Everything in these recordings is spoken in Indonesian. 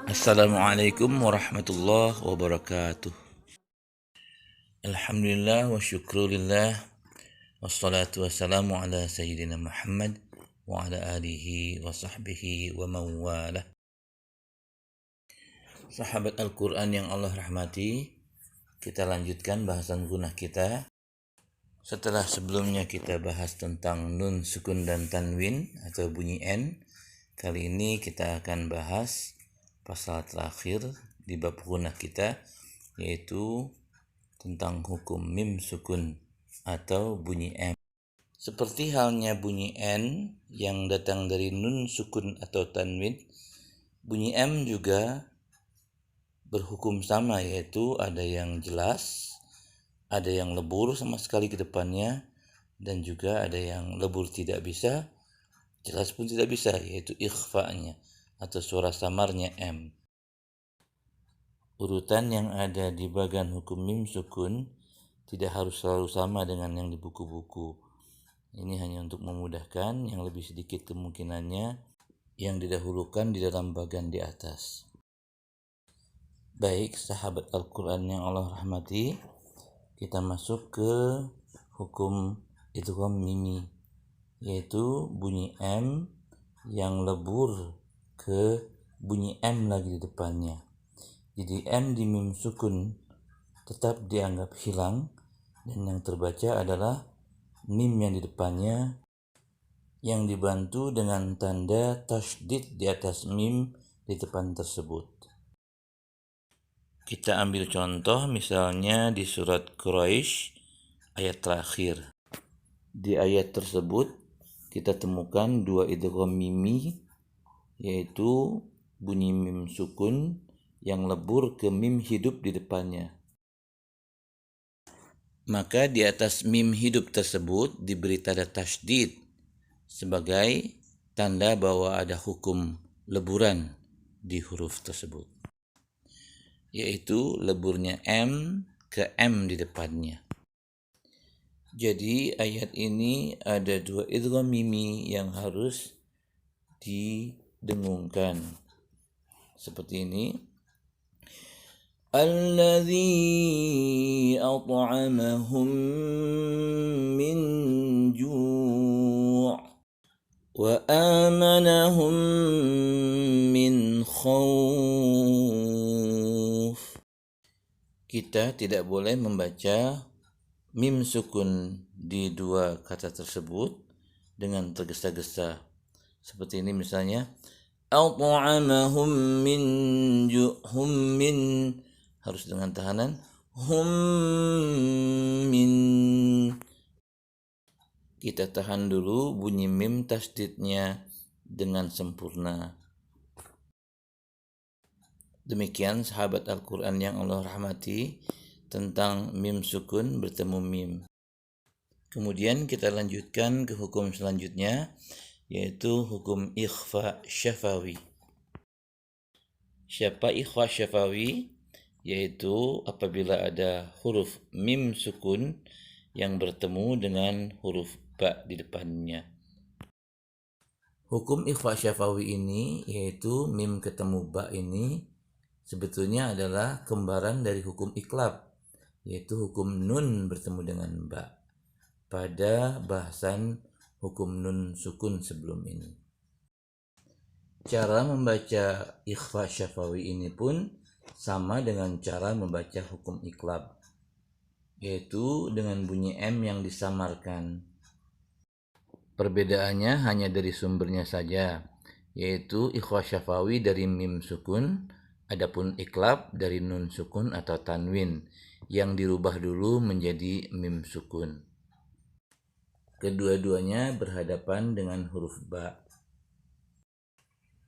Assalamualaikum warahmatullahi wabarakatuh. Alhamdulillah wa syukurillah. Wassalatu wassalamu ala sayyidina Muhammad wa ala alihi wa sahbihi wa mawalah. Sahabat Al-Quran yang Allah rahmati, kita lanjutkan bahasan gunah kita. Setelah sebelumnya kita bahas tentang nun, sukun, dan tanwin atau bunyi N, kali ini kita akan bahas pasal terakhir di bab gunah kita, yaitu tentang hukum mim sukun atau bunyi M. Seperti halnya bunyi N yang datang dari nun sukun atau tanwin, bunyi M juga berhukum sama, yaitu ada yang jelas, ada yang lebur sama sekali ke depannya, dan juga ada yang lebur tidak bisa, jelas pun tidak bisa, yaitu ikhfa-nya atau suara samarnya M. Urutan yang ada di bagan hukum mim sukun tidak harus selalu sama dengan yang di buku-buku. Ini hanya untuk memudahkan, yang lebih sedikit kemungkinannya yang didahulukan di dalam bagan di atas. Baik, sahabat Al-Quran yang Allah rahmati, kita masuk ke hukum idgham mimi, yaitu bunyi M yang lebur ke bunyi M lagi di depannya. Jadi M di mim sukun tetap dianggap hilang, dan yang terbaca adalah mim yang di depannya yang dibantu dengan tanda tasydid di atas mim di depan tersebut. Kita ambil contoh misalnya di surat Quraisy ayat terakhir. Di ayat tersebut kita temukan dua idgham mimi, yaitu bunyi mim sukun yang lebur ke mim hidup di depannya. Maka di atas mim hidup tersebut diberi tanda tasydid sebagai tanda bahwa ada hukum leburan di huruf tersebut, yaitu leburnya M ke M di depannya. Jadi ayat ini ada dua idgham mimi yang harus didengungkan. Seperti ini. Alladzi at'amahum min ju' wa amanahum min khauf. Kita tidak boleh membaca mim sukun di dua kata tersebut dengan tergesa-gesa. Seperti ini misalnya, at'amahum min ju', hum min harus dengan tahanan, hum min. Kita tahan dulu bunyi mim tasdidnya dengan sempurna. Demikian sahabat Al-Quran yang Allah rahmati tentang mim sukun bertemu mim. Kemudian kita lanjutkan ke hukum selanjutnya, yaitu hukum ikhfa syafawi. Siapa ikhfa syafawi? Yaitu apabila ada huruf mim sukun yang bertemu dengan huruf ba di depannya. Hukum ikhfa syafawi ini, yaitu mim ketemu ba ini, sebetulnya adalah kembaran dari hukum iklab, yaitu hukum nun bertemu dengan ba pada bahasan hukum nun sukun sebelum ini. Cara membaca ikhfa syafawi ini pun sama dengan cara membaca hukum iklab, yaitu dengan bunyi M yang disamarkan. Perbedaannya hanya dari sumbernya saja, yaitu ikhfa syafawi dari mim sukun, adapun iklab dari nun sukun atau tanwin yang dirubah dulu menjadi mim sukun. Kedua-duanya berhadapan dengan huruf ba.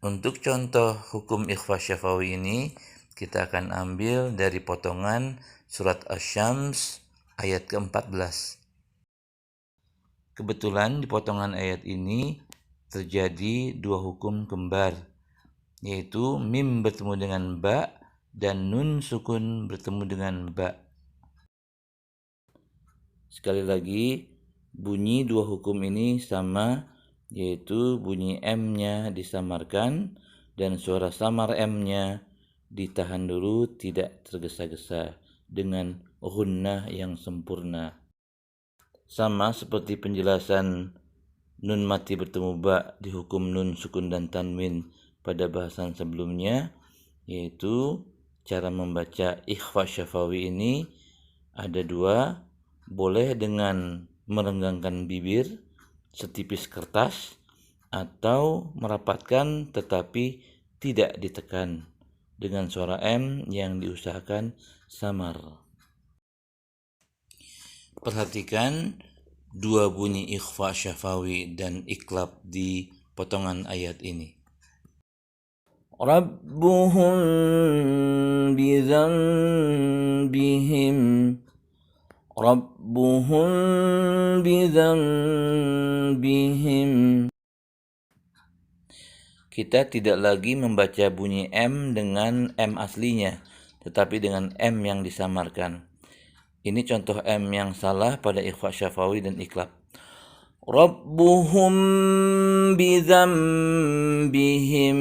Untuk contoh hukum ikhfa syafawi ini, kita akan ambil dari potongan surat Asy-Syams ayat ke-14. Kebetulan di potongan ayat ini terjadi dua hukum kembar, yaitu mim bertemu dengan ba dan nun sukun bertemu dengan ba. Sekali lagi, bunyi dua hukum ini sama, yaitu bunyi M-nya disamarkan dan suara samar M-nya ditahan dulu, tidak tergesa-gesa dengan ghunnah yang sempurna. Sama seperti penjelasan nun mati bertemu ba di hukum nun sukun dan tanwin pada bahasan sebelumnya, yaitu cara membaca ikhfa syafawi ini ada dua, boleh dengan merenggangkan bibir setipis kertas atau merapatkan tetapi tidak ditekan dengan suara M yang diusahakan samar. Perhatikan dua bunyi ikhfa syafawi dan iklab di potongan ayat ini. Rabbuhum bidzanbihim Rabbuhum bidzanbihim. Kita tidak lagi membaca bunyi M dengan M aslinya, tetapi dengan M yang disamarkan. Ini contoh M yang salah pada ikhfa syafawi dan iklab. Rabbuhum bidzanbihim.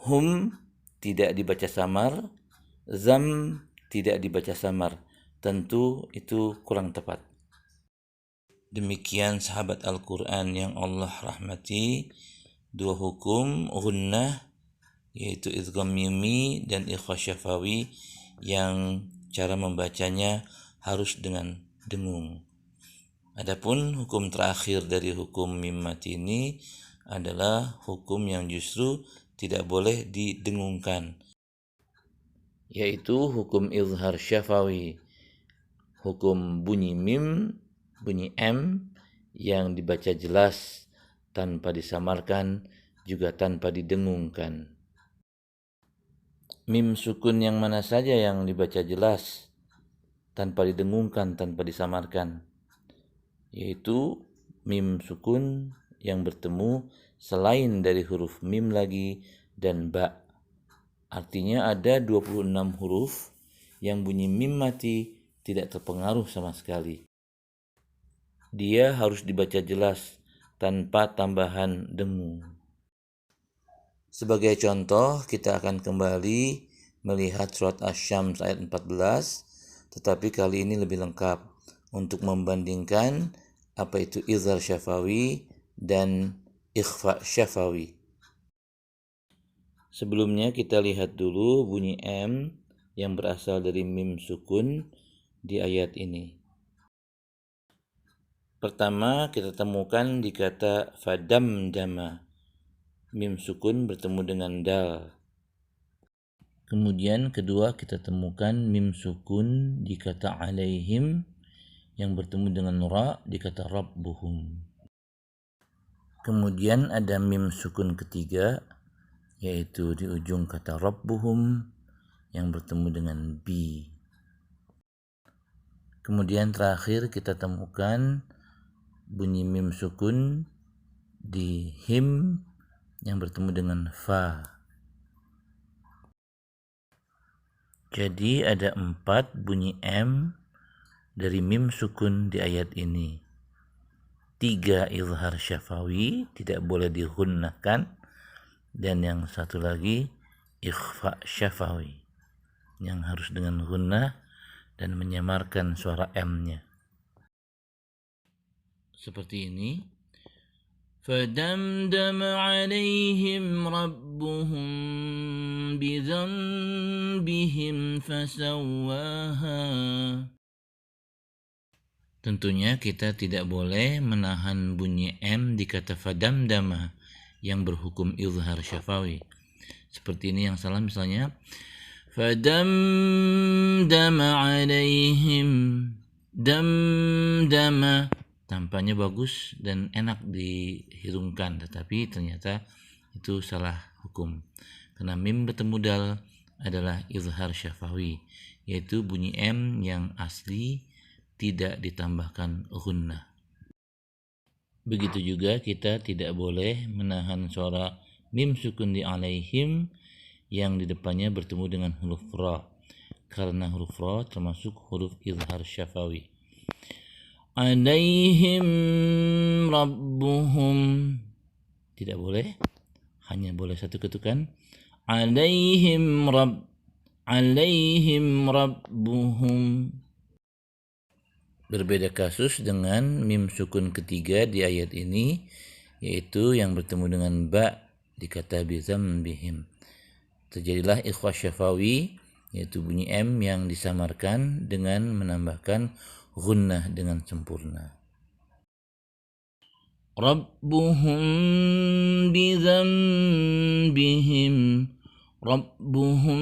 Hum tidak dibaca samar, zam tidak dibaca samar. Tentu itu kurang tepat. Demikian sahabat Al-Quran yang Allah rahmati, dua hukum ghunnah yaitu idgham mimi dan ikhfa syafawi yang cara membacanya harus dengan dengung. Adapun hukum terakhir dari hukum mim mati ini adalah hukum yang justru tidak boleh didengungkan, yaitu hukum izhar syafawi, hukum bunyi mim, bunyi M yang dibaca jelas tanpa disamarkan juga tanpa didengungkan. Mim sukun yang mana saja yang dibaca jelas tanpa didengungkan, tanpa disamarkan, yaitu mim sukun yang bertemu selain dari huruf mim lagi dan ba. Artinya ada 26 huruf yang bunyi mim mati tidak terpengaruh sama sekali. Dia harus dibaca jelas tanpa tambahan dengung. Sebagai contoh, kita akan kembali melihat surat Asy-Syams ayat 14, tetapi kali ini lebih lengkap untuk membandingkan apa itu izhar syafawi dan ikhfa syafawi. Sebelumnya kita lihat dulu bunyi M yang berasal dari mim sukun di ayat ini. Pertama kita temukan di kata fadamdama, mim sukun bertemu dengan dal. Kemudian kedua kita temukan mim sukun di kata alaihim yang bertemu dengan ra di kata rabbuhum. Kemudian ada mim sukun ketiga, yaitu di ujung kata rabbuhum yang bertemu dengan bi. Kemudian terakhir kita temukan bunyi mim sukun di him yang bertemu dengan fa. Jadi ada 4 bunyi M dari mim sukun di ayat ini. 3 izhar syafawi, tidak boleh digunakan, dan yang satu lagi ikhfa syafawi yang harus dengan gunnah dan menyamarkan suara M-nya. Seperti ini. فَدَمْدَمَ عَلَيْهِمْ رَبُّهُمْ بِذَنبِهِمْ فَسَوَّاهَا. Tentunya kita tidak boleh menahan bunyi M di kata fadamdama yang berhukum izhar syafawi. Seperti ini yang salah misalnya fadamdama alaihim, damdama tampaknya bagus dan enak dihirungkan, tetapi ternyata itu salah hukum karena mim bertemu dal adalah izhar syafawi, yaitu bunyi M yang asli tidak ditambahkan gunnah. Begitu juga kita tidak boleh menahan suara mim sukun di alaihim yang di depannya bertemu dengan huruf ra, karena huruf ra termasuk huruf izhar syafawi. Alaihim rabbuhum tidak boleh, hanya boleh satu ketukan. Alaihim alaihim rabbuhum. Berbeda kasus dengan mim sukun ketiga di ayat ini, yaitu yang bertemu dengan ba di kata bizambihim. Terjadilah ikhfa syafawi, yaitu bunyi M yang disamarkan dengan menambahkan gunnah dengan sempurna. Rabbuhum bizambihim, Rabbuhum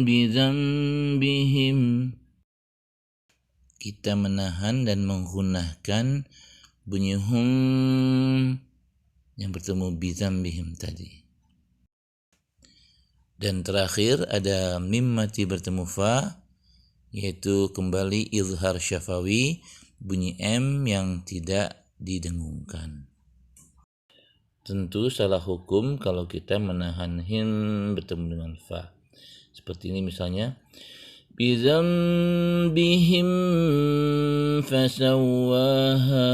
bizambihim. Kita menahan dan menggunakan bunyi hum yang bertemu bizambihim tadi. Dan terakhir ada mim mati bertemu fa, yaitu kembali izhar syafawi, bunyi M yang tidak didengungkan. Tentu salah hukum kalau kita menahan him bertemu dengan fa. Seperti ini misalnya, bizambihim fasawwaha.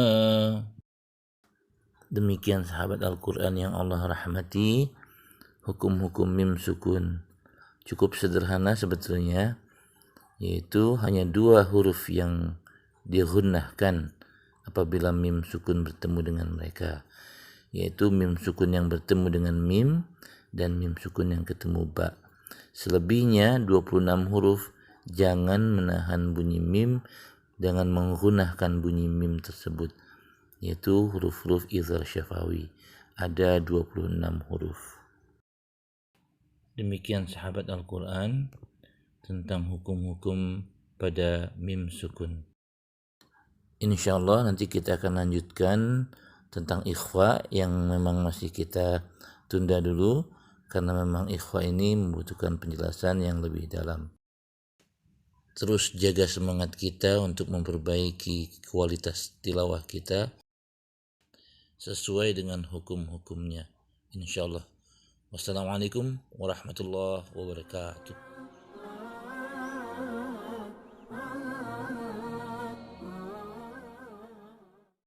Demikian sahabat Al-Quran yang Allah rahmati, hukum-hukum mim sukun cukup sederhana sebetulnya, yaitu hanya 2 huruf yang digunnahkan apabila mim sukun bertemu dengan mereka, yaitu mim sukun yang bertemu dengan mim dan mim sukun yang ketemu ba. Selebihnya 26 huruf jangan menahan bunyi mim dengan menggunakan bunyi mim tersebut, yaitu huruf-huruf izhar syafawi. Ada 26 huruf. Demikian sahabat Al-Quran tentang hukum-hukum pada mim sukun. Insyaallah nanti kita akan lanjutkan tentang ikhfa yang memang masih kita tunda dulu, karena memang ikhfa ini membutuhkan penjelasan yang lebih dalam. Terus jaga semangat kita untuk memperbaiki kualitas tilawah kita sesuai dengan hukum-hukumnya, insyaallah. Wassalamualaikum warahmatullahi wabarakatuh.